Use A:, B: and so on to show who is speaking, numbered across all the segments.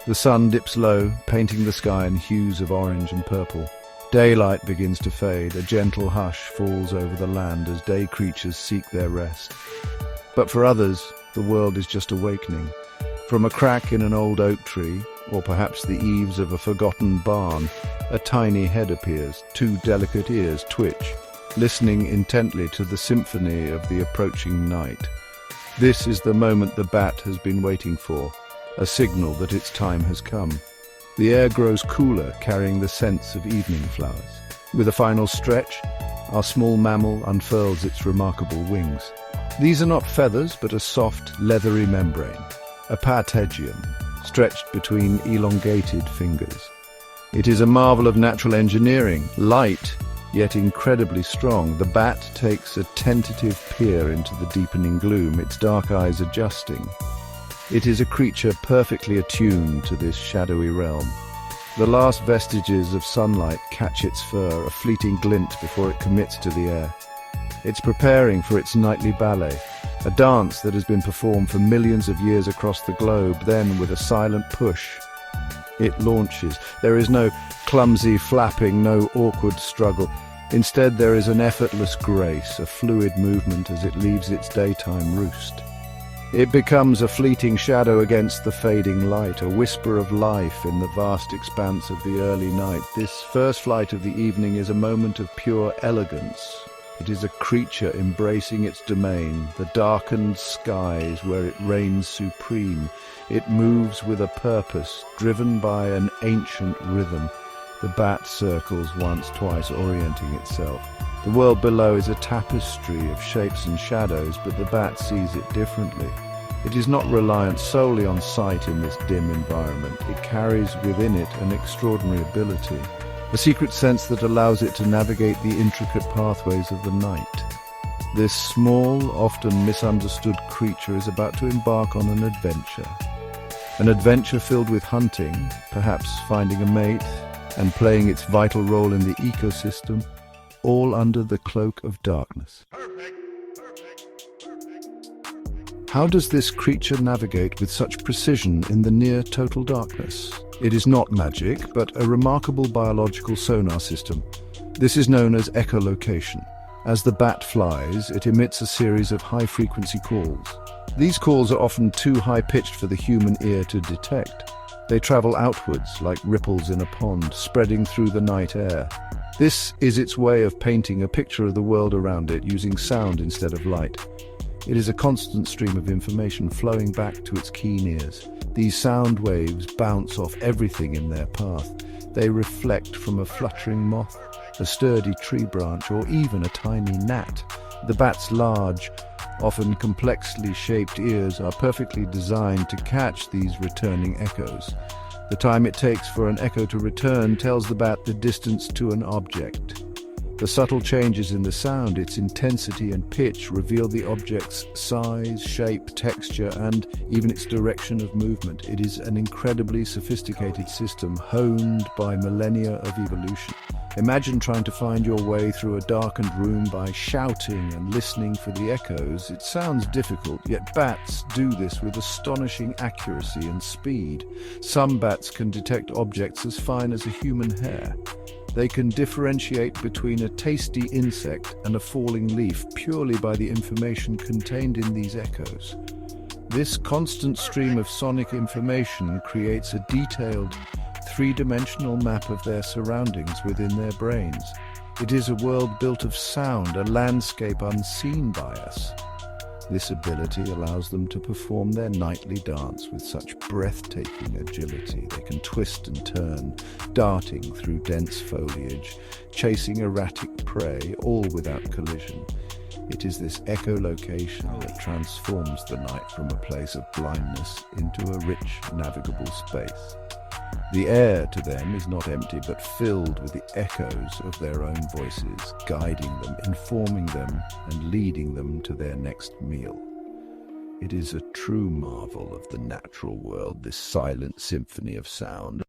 A: The sun dips low, painting the sky in hues of orange and purple. Daylight begins to fade, a gentle hush falls over the land as day creatures seek their rest. But for others, the world is just awakening. From a crack in an old oak tree, or perhaps the eaves of a forgotten barn, a tiny head appears, two delicate ears twitch, listening intently to the symphony of the approaching night. This is the moment the bat has been waiting for, a signal that its time has come. The air grows cooler, carrying the scents of evening flowers. With a final stretch, our small mammal unfurls its remarkable wings. These are not feathers, but a soft, leathery membrane, a patagium, stretched between elongated fingers. It is a marvel of natural engineering, light, yet incredibly strong. The bat takes a tentative peer into the deepening gloom, its dark eyes adjusting. It is a creature perfectly attuned to this shadowy realm. The last vestiges of sunlight catch its fur, a fleeting glint before it commits to the air. It's preparing for its nightly ballet, a dance that has been performed for millions of years across the globe. Then, with a silent push, it launches. There is no clumsy flapping, no awkward struggle. Instead, there is an effortless grace, a fluid movement as it leaves its daytime roost. It becomes a fleeting shadow against the fading light, a whisper of life in the vast expanse of the early night. This first flight of the evening is a moment of pure elegance. It is a creature embracing its domain, the darkened skies where it reigns supreme. It moves with a purpose, driven by an ancient rhythm. The bat circles once, twice, orienting itself. The world below is a tapestry of shapes and shadows, but the bat sees it differently. It is not reliant solely on sight in this dim environment. It carries within it an extraordinary ability, a secret sense that allows it to navigate the intricate pathways of the night. This small, often misunderstood creature is about to embark on an adventure filled with hunting, perhaps finding a mate, and playing its vital role in the ecosystem, all under the cloak of darkness. How does this creature navigate with such precision in the near-total darkness? It is not magic, but a remarkable biological sonar system. This is known as echolocation. As the bat flies, it emits a series of high-frequency calls. These calls are often too high-pitched for the human ear to detect. They travel outwards like ripples in a pond, spreading through the night air. This is its way of painting a picture of the world around it using sound instead of light. It is a constant stream of information flowing back to its keen ears. These sound waves bounce off everything in their path. They reflect from a fluttering moth, a sturdy tree branch, or even a tiny gnat. The bat's large, often complexly shaped ears are perfectly designed to catch these returning echoes. The time it takes for an echo to return tells the bat the distance to an object. The subtle changes in the sound, its intensity and pitch, reveal the object's size, shape, texture, and even its direction of movement. It is an incredibly sophisticated system, honed by millennia of evolution. Imagine trying to find your way through a darkened room by shouting and listening for the echoes. It sounds difficult, yet bats do this with astonishing accuracy and speed. Some bats can detect objects as fine as a human hair. They can differentiate between a tasty insect and a falling leaf purely by the information contained in these echoes. This constant stream of sonic information creates a detailed, three-dimensional map of their surroundings within their brains. It is a world built of sound, a landscape unseen by us. This ability allows them to perform their nightly dance with such breathtaking agility. They can twist and turn, darting through dense foliage, chasing erratic prey, all without collision. It is this echolocation that transforms the night from a place of blindness into a rich, navigable space. The air to them is not empty, but filled with the echoes of their own voices, guiding them, informing them, and leading them to their next meal. It is a true marvel of the natural world, this silent symphony of sound.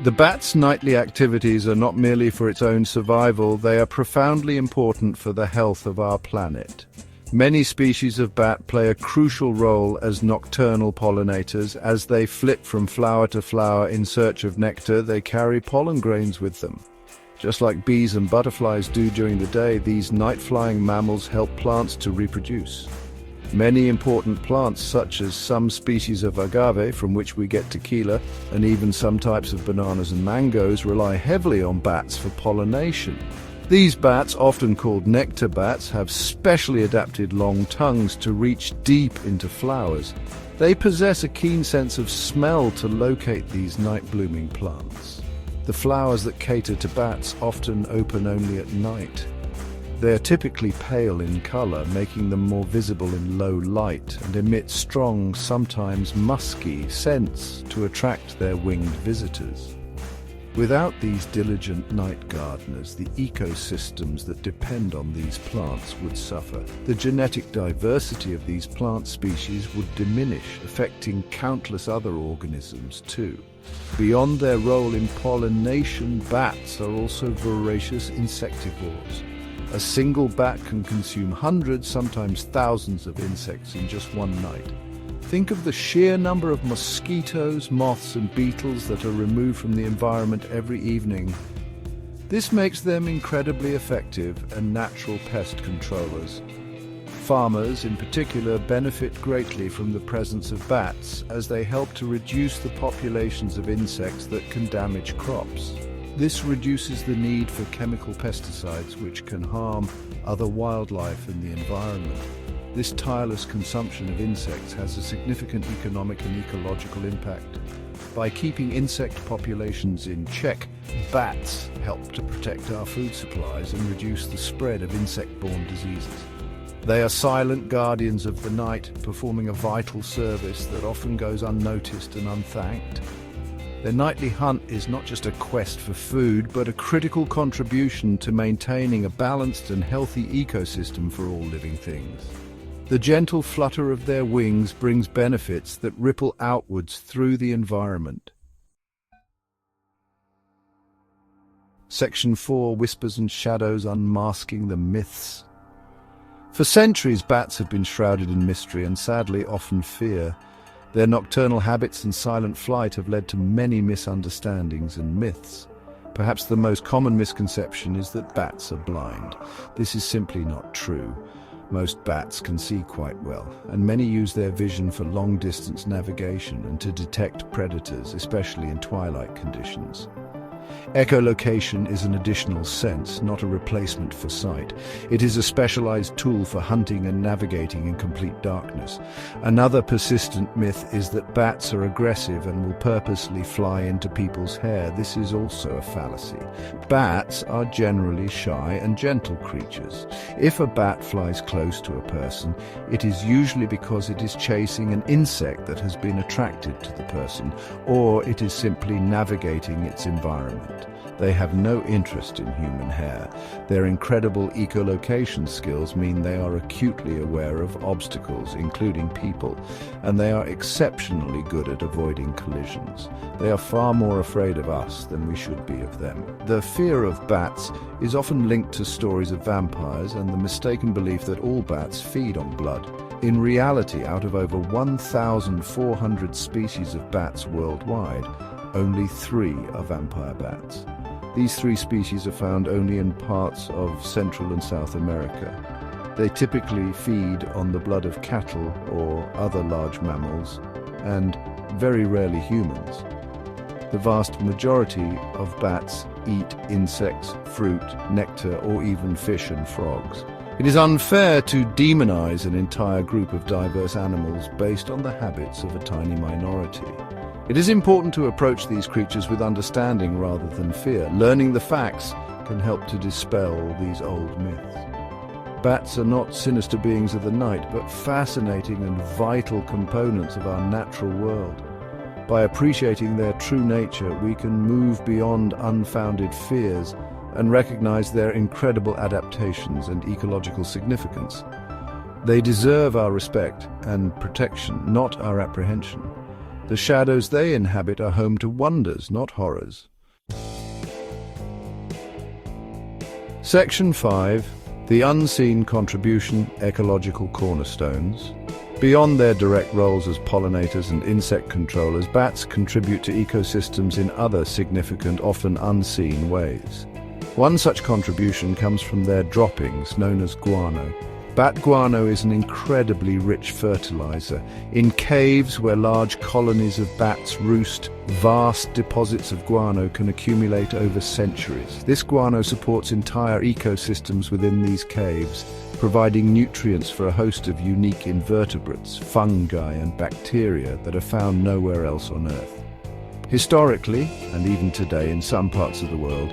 A: The bat's nightly activities are not merely for its own survival, they are profoundly important for the health of our planet. Many species of bat play a crucial role as nocturnal pollinators. As they flit from flower to flower in search of nectar, they carry pollen grains with them. Just like bees and butterflies do during the day, these night-flying mammals help plants to reproduce. Many important plants, such as some species of agave, from which we get tequila, and even some types of bananas and mangoes, rely heavily on bats for pollination. These bats, often called nectar bats, have specially adapted long tongues to reach deep into flowers. They possess a keen sense of smell to locate these night-blooming plants. The flowers that cater to bats often open only at night. They are typically pale in color, making them more visible in low light, and emit strong, sometimes musky, scents to attract their winged visitors. Without these diligent night gardeners, the ecosystems that depend on these plants would suffer. The genetic diversity of these plant species would diminish, affecting countless other organisms too. Beyond their role in pollination, bats are also voracious insectivores. A single bat can consume hundreds, sometimes thousands of insects in just one night. Think of the sheer number of mosquitoes, moths and beetles that are removed from the environment every evening. This makes them incredibly effective and natural pest controllers. Farmers, in particular, benefit greatly from the presence of bats, as they help to reduce the populations of insects that can damage crops. This reduces the need for chemical pesticides, which can harm other wildlife in the environment. This tireless consumption of insects has a significant economic and ecological impact. By keeping insect populations in check, bats help to protect our food supplies and reduce the spread of insect-borne diseases. They are silent guardians of the night, performing a vital service that often goes unnoticed and unthanked. Their nightly hunt is not just a quest for food, but a critical contribution to maintaining a balanced and healthy ecosystem for all living things. The gentle flutter of their wings brings benefits that ripple outwards through the environment. Section 4, Whispers and Shadows, Unmasking the Myths. For centuries, bats have been shrouded in mystery and sadly often fear. Their nocturnal habits and silent flight have led to many misunderstandings and myths. Perhaps the most common misconception is that bats are blind. This is simply not true. Most bats can see quite well, and many use their vision for long-distance navigation and to detect predators, especially in twilight conditions. Echolocation is an additional sense, not a replacement for sight. It is a specialized tool for hunting and navigating in complete darkness. Another persistent myth is that bats are aggressive and will purposely fly into people's hair. This is also a fallacy. Bats are generally shy and gentle creatures. If a bat flies close to a person, it is usually because it is chasing an insect that has been attracted to the person, or it is simply navigating its environment. They have no interest in human hair. Their incredible echolocation skills mean they are acutely aware of obstacles, including people, and they are exceptionally good at avoiding collisions. They are far more afraid of us than we should be of them. The fear of bats is often linked to stories of vampires and the mistaken belief that all bats feed on blood. In reality, out of over 1,400 species of bats worldwide, only 3 are vampire bats. These 3 species are found only in parts of Central and South America. They typically feed on the blood of cattle or other large mammals, and very rarely humans. The vast majority of bats eat insects, fruit, nectar, or even fish and frogs. It is unfair to demonize an entire group of diverse animals based on the habits of a tiny minority. It is important to approach these creatures with understanding rather than fear. Learning the facts can help to dispel these old myths. Bats are not sinister beings of the night, but fascinating and vital components of our natural world. By appreciating their true nature, we can move beyond unfounded fears and recognize their incredible adaptations and ecological significance. They deserve our respect and protection, not our apprehension. The shadows they inhabit are home to wonders, not horrors. Section 5. The unseen contribution, ecological cornerstones. Beyond their direct roles as pollinators and insect controllers, bats contribute to ecosystems in other significant, often unseen ways. One such contribution comes from their droppings, known as guano. Bat guano is an incredibly rich fertilizer. In caves where large colonies of bats roost, vast deposits of guano can accumulate over centuries. This guano supports entire ecosystems within these caves, providing nutrients for a host of unique invertebrates, fungi and bacteria that are found nowhere else on Earth. Historically, and even today in some parts of the world,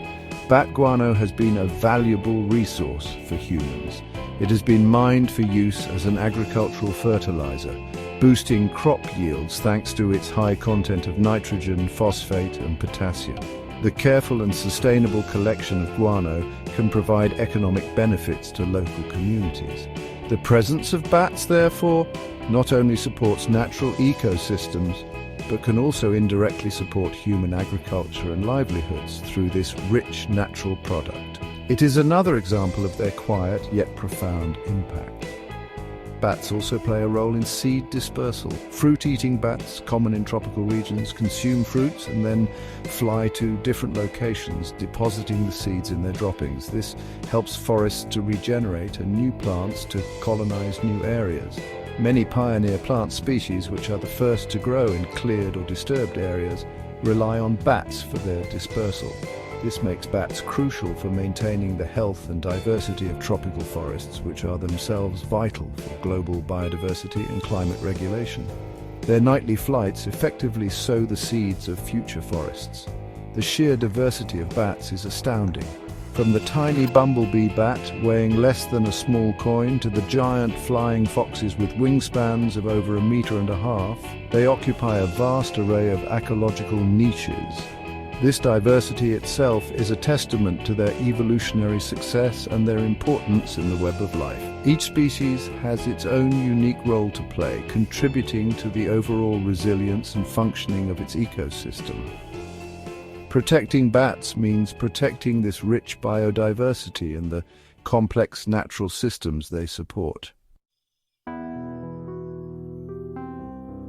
A: bat guano has been a valuable resource for humans. It has been mined for use as an agricultural fertilizer, boosting crop yields thanks to its high content of nitrogen, phosphate and potassium. The careful and sustainable collection of guano can provide economic benefits to local communities. The presence of bats, therefore, not only supports natural ecosystems, but can also indirectly support human agriculture and livelihoods through this rich natural product. It is another example of their quiet yet profound impact. Bats also play a role in seed dispersal. Fruit-eating bats, common in tropical regions, consume fruits and then fly to different locations, depositing the seeds in their droppings. This helps forests to regenerate and new plants to colonize new areas. Many pioneer plant species, which are the first to grow in cleared or disturbed areas, rely on bats for their dispersal. This makes bats crucial for maintaining the health and diversity of tropical forests, which are themselves vital for global biodiversity and climate regulation. Their nightly flights effectively sow the seeds of future forests. The sheer diversity of bats is astounding. From the tiny bumblebee bat, weighing less than a small coin, to the giant flying foxes with wingspans of over 1.5 meters, they occupy a vast array of ecological niches. This diversity itself is a testament to their evolutionary success and their importance in the web of life. Each species has its own unique role to play, contributing to the overall resilience and functioning of its ecosystem. Protecting bats means protecting this rich biodiversity and the complex natural systems they support.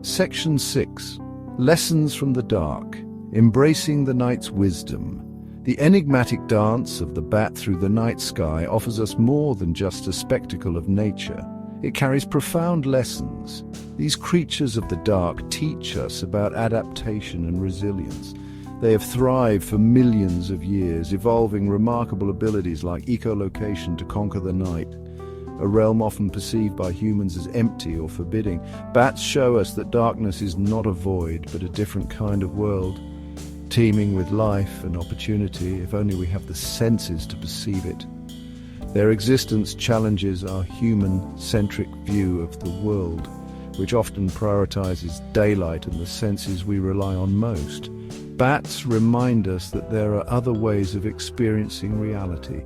A: Section 6. Lessons from the Dark. Embracing the night's wisdom. The enigmatic dance of the bat through the night sky offers us more than just a spectacle of nature. It carries profound lessons. These creatures of the dark teach us about adaptation and resilience. They have thrived for millions of years, evolving remarkable abilities like echolocation to conquer the night, a realm often perceived by humans as empty or forbidding. Bats show us that darkness is not a void, but a different kind of world, teeming with life and opportunity, if only we have the senses to perceive it. Their existence challenges our human-centric view of the world, which often prioritizes daylight and the senses we rely on most. Bats remind us that there are other ways of experiencing reality,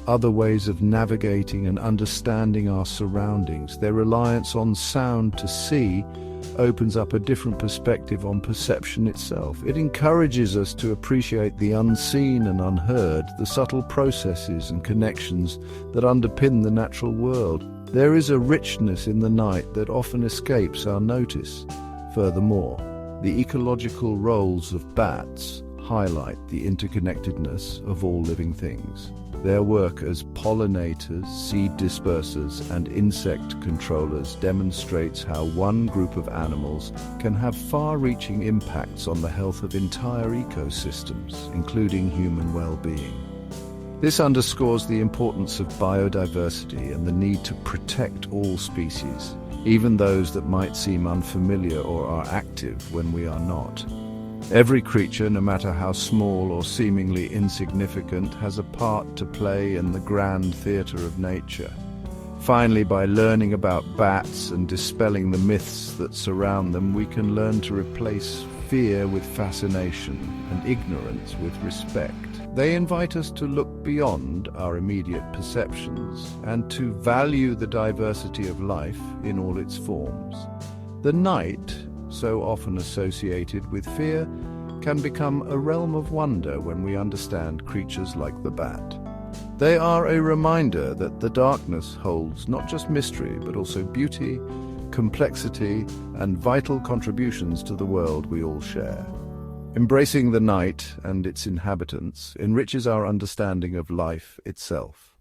A: other ways of navigating and understanding our surroundings. Their reliance on sound to see opens up a different perspective on perception itself. It encourages us to appreciate the unseen and unheard, the subtle processes and connections that underpin the natural world. There is a richness in the night that often escapes our notice. Furthermore, the ecological roles of bats highlight the interconnectedness of all living things. Their work as pollinators, seed dispersers, and insect controllers demonstrates how one group of animals can have far-reaching impacts on the health of entire ecosystems, including human well-being. This underscores the importance of biodiversity and the need to protect all species, even those that might seem unfamiliar or are active when we are not. Every creature, no matter how small or seemingly insignificant, has a part to play in the grand theatre of nature. Finally, by learning about bats and dispelling the myths that surround them, we can learn to replace fear with fascination and ignorance with respect. They invite us to look beyond our immediate perceptions and to value the diversity of life in all its forms. The night, so often associated with fear, can become a realm of wonder when we understand creatures like the bat. They are a reminder that the darkness holds not just mystery, but also beauty, complexity, and vital contributions to the world we all share. Embracing the night and its inhabitants enriches our understanding of life itself.